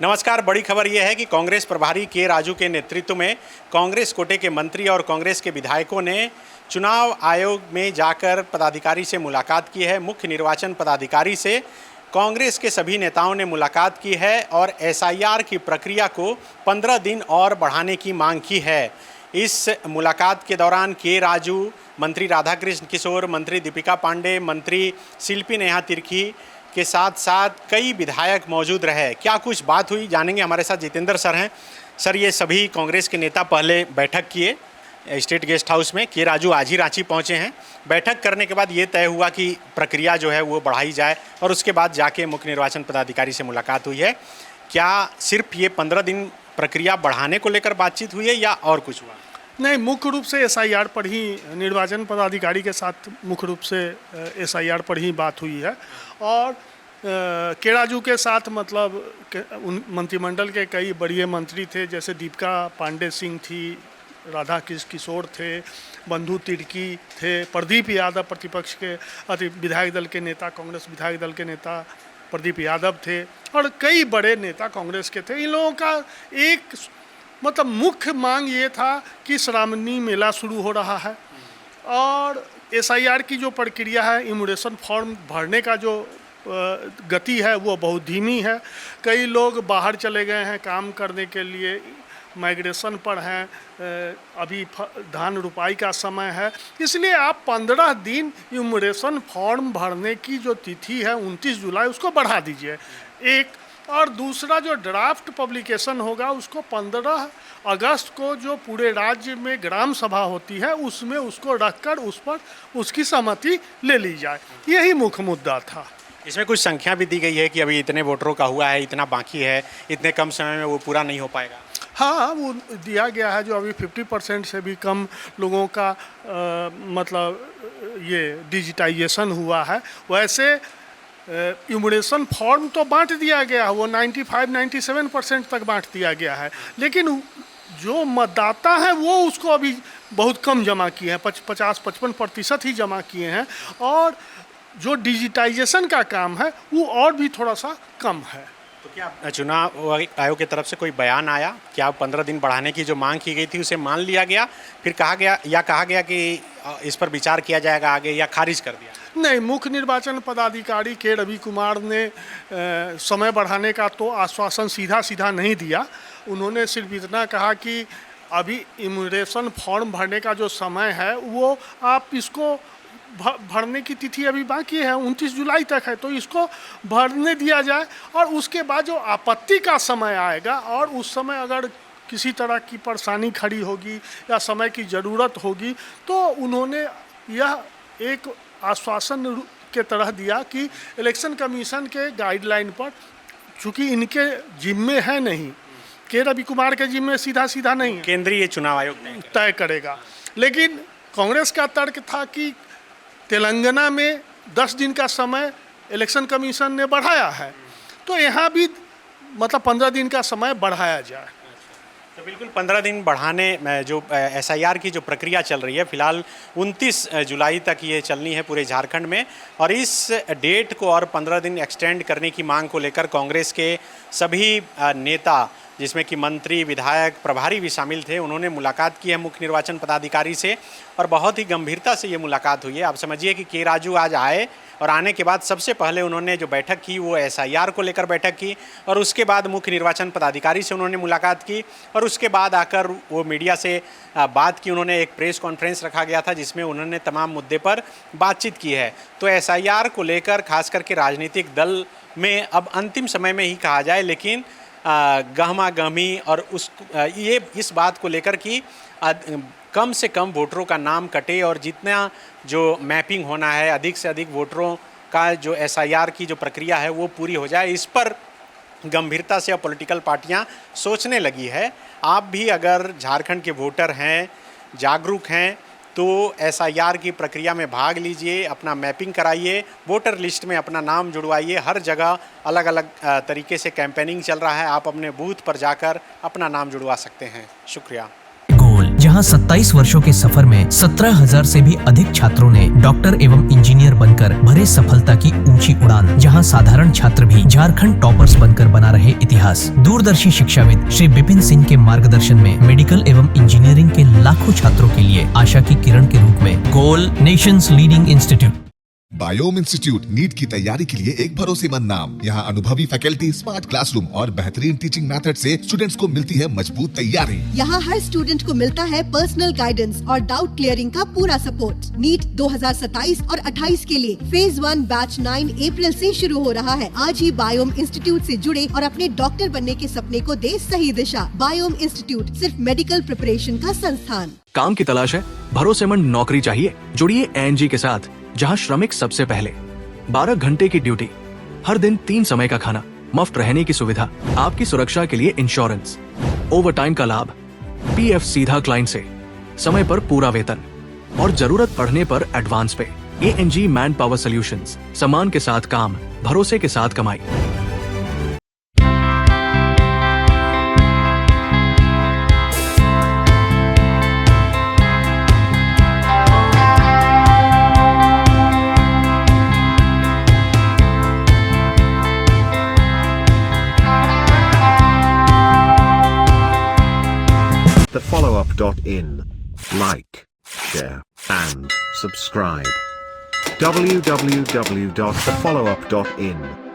नमस्कार। बड़ी खबर यह है कि कांग्रेस प्रभारी के राजू के नेतृत्व में कांग्रेस कोटे के मंत्री और कांग्रेस के विधायकों ने चुनाव आयोग में जाकर पदाधिकारी से मुलाकात की है। मुख्य निर्वाचन पदाधिकारी से कांग्रेस के सभी नेताओं ने मुलाकात की है और एसआईआर की प्रक्रिया को 15 दिन और बढ़ाने की मांग की है। इस मुलाकात के दौरान के राजू, मंत्री राधाकृष्ण किशोर, मंत्री दीपिका पांडे, मंत्री शिल्पी नेहा तिर्की के साथ साथ कई विधायक मौजूद रहे। क्या कुछ बात हुई, जानेंगे। हमारे साथ जितेंद्र सर हैं। सर, ये सभी कांग्रेस के नेता पहले बैठक किए स्टेट गेस्ट हाउस में। के राजू आज ही रांची पहुंचे हैं। बैठक करने के बाद ये तय हुआ कि प्रक्रिया जो है वो बढ़ाई जाए और उसके बाद जाके मुख्य निर्वाचन पदाधिकारी से मुलाकात हुई है। क्या सिर्फ ये 15 दिन प्रक्रिया बढ़ाने को लेकर बातचीत हुई है या और कुछ हुआ? नहीं, मुख्य रूप से एसआईआर पर ही निर्वाचन पदाधिकारी के साथ मुख्य रूप से एसआईआर पर ही बात हुई है। और के राजू के साथ मतलब मंत्रिमंडल के कई बड़े मंत्री थे, जैसे दीपिका पांडे सिंह थी, राधा कृष्ण किशोर थे, बंधु तिर्की थे, प्रदीप यादव प्रतिपक्ष के विधायक दल के नेता, कांग्रेस विधायक दल के नेता प्रदीप यादव थे और कई बड़े नेता कांग्रेस के थे। इन लोगों का एक मतलब मुख्य मांग ये था कि श्रावणी मेला शुरू हो रहा है और एसआईआर की जो प्रक्रिया है, इम्यूरेशन फॉर्म भरने का जो गति है वो बहुत धीमी है। कई लोग बाहर चले गए हैं काम करने के लिए, माइग्रेशन पर हैं, अभी धान रुपाई का समय है, इसलिए आप 15 दिन इम्यूरेशन फॉर्म भरने की जो तिथि है 29 जुलाई उसको बढ़ा दीजिए एक। और दूसरा जो ड्राफ्ट पब्लिकेशन होगा उसको 15 अगस्त को जो पूरे राज्य में ग्राम सभा होती है उसमें उसको रखकर उस पर उसकी सहमति ले ली जाए। यही मुख्य मुद्दा था। इसमें कुछ संख्या भी दी गई है कि अभी इतने वोटरों का हुआ है, इतना बाकी है, इतने कम समय में वो पूरा नहीं हो पाएगा। हाँ, वो दिया गया है जो अभी 50% से भी कम लोगों का मतलब ये डिजिटाइजेशन हुआ है। वैसे इम्यूरेशन फॉर्म तो बांट दिया गया है, वो 95-97% तक बांट दिया गया है, लेकिन जो मतदाता हैं वो उसको अभी बहुत कम जमा किए हैं, 50-55% ही जमा किए हैं। और जो डिजिटाइजेशन का काम है वो और भी थोड़ा सा कम है। तो क्या चुनाव आयोग की तरफ से कोई बयान आया? क्या 15 दिन बढ़ाने की जो मांग की गई थी उसे मान लिया गया, फिर कहा गया कि इस पर विचार किया जाएगा आगे, या खारिज कर दिया? नहीं, मुख्य निर्वाचन पदाधिकारी के रवि कुमार ने समय बढ़ाने का तो आश्वासन सीधा नहीं दिया। उन्होंने सिर्फ इतना कहा कि अभी इम्यूरेशन फॉर्म भरने का जो समय है वो आप इसको भरने की तिथि अभी बाकी है, 29 जुलाई तक है, तो इसको भरने दिया जाए। और उसके बाद जो आपत्ति का समय आएगा और उस समय अगर किसी तरह की परेशानी खड़ी होगी या समय की ज़रूरत होगी तो उन्होंने यह एक आश्वासन के तरह दिया कि इलेक्शन कमीशन के गाइडलाइन पर, चूँकि इनके जिम्मे है नहीं, के रवि कुमार के जिम्मे सीधा नहीं, केंद्रीय चुनाव आयोग तय करेगा। लेकिन कांग्रेस का तर्क था कि तेलंगाना में 10 दिन का समय इलेक्शन कमीशन ने बढ़ाया है, तो यहाँ भी मतलब 15 दिन का समय बढ़ाया जाए। तो बिल्कुल 15 दिन बढ़ाने में जो एसआईआर की जो प्रक्रिया चल रही है, फिलहाल 29 जुलाई तक ये चलनी है पूरे झारखंड में, और इस डेट को और 15 दिन एक्सटेंड करने की मांग को लेकर कांग्रेस के सभी नेता, जिसमें कि मंत्री, विधायक, प्रभारी भी शामिल थे, उन्होंने मुलाकात की है मुख्य निर्वाचन पदाधिकारी से और बहुत ही गंभीरता से ये मुलाकात हुई है। आप समझिए कि के राजू आज आए और आने के बाद सबसे पहले उन्होंने जो बैठक की वो एसआईआर को लेकर बैठक की और उसके बाद मुख्य निर्वाचन पदाधिकारी से उन्होंने मुलाकात की और उसके बाद आकर वो मीडिया से बात की। उन्होंने एक प्रेस कॉन्फ्रेंस रखा गया था जिसमें उन्होंने तमाम मुद्दे पर बातचीत की है। तो एसआईआर को लेकर खास करके राजनीतिक दल में अब अंतिम समय में ही कहा जाए, लेकिन गहमा गहमी और ये इस बात को लेकर कि कम से कम वोटरों का नाम कटे और जितना जो मैपिंग होना है, अधिक से अधिक वोटरों का जो एसआईआर की जो प्रक्रिया है वो पूरी हो जाए, इस पर गंभीरता से अब पॉलिटिकल पार्टियां सोचने लगी है। आप भी अगर झारखंड के वोटर हैं, जागरूक हैं, तो एसआईआर की प्रक्रिया में भाग लीजिए, अपना मैपिंग कराइए, वोटर लिस्ट में अपना नाम जुड़वाइए। हर जगह अलग अलग तरीके से कैंपेनिंग चल रहा है, आप अपने बूथ पर जाकर अपना नाम जुड़वा सकते हैं। शुक्रिया। जहां 27 वर्षों के सफर में 17,000 से भी अधिक छात्रों ने डॉक्टर एवं इंजीनियर बनकर भरे सफलता की ऊंची उड़ान, जहां साधारण छात्र भी झारखंड टॉपर्स बनकर बना रहे इतिहास। दूरदर्शी शिक्षाविद श्री विपिन सिंह के मार्गदर्शन में मेडिकल एवं इंजीनियरिंग के लाखों छात्रों के लिए आशा की किरण के रूप में गोल nations leading institute. Biome institute NEET की तैयारी के लिए एक भरोसेमंद नाम। यहाँ अनुभवी फैकल्टी, स्मार्ट क्लासरूम और बेहतरीन टीचिंग मेथड से स्टूडेंट्स को मिलती है मजबूत तैयारी। यहाँ हर स्टूडेंट को मिलता है पर्सनल गाइडेंस और डाउट क्लियरिंग का पूरा सपोर्ट। नीट 2027 और 28 के लिए फेज 1 बैच 9 अप्रैल से शुरू हो रहा है। आज ही बायोम इंस्टीट्यूट से जुड़े और अपने डॉक्टर बनने के सपने को दे सही दिशा। बायोम इंस्टीट्यूट सिर्फ मेडिकल प्रिपरेशन का संस्थान। काम की तलाश है, भरोसेमंद नौकरी चाहिए, जुड़िए एएनजी के साथ, जहां श्रमिक सबसे पहले। 12 घंटे की ड्यूटी, हर दिन 3 समय का खाना, मुफ्त रहने की सुविधा, आपकी सुरक्षा के लिए इंश्योरेंस, ओवरटाइम का लाभ, पीएफ सीधा क्लाइंट से, समय पर पूरा वेतन और जरूरत पड़ने पर एडवांस पे। एएनजी मैन पावर सॉल्यूशंस, सम्मान के साथ काम, भरोसे के साथ कमाई। thefollowup.in. Like, share, and subscribe. www.thefollowup.in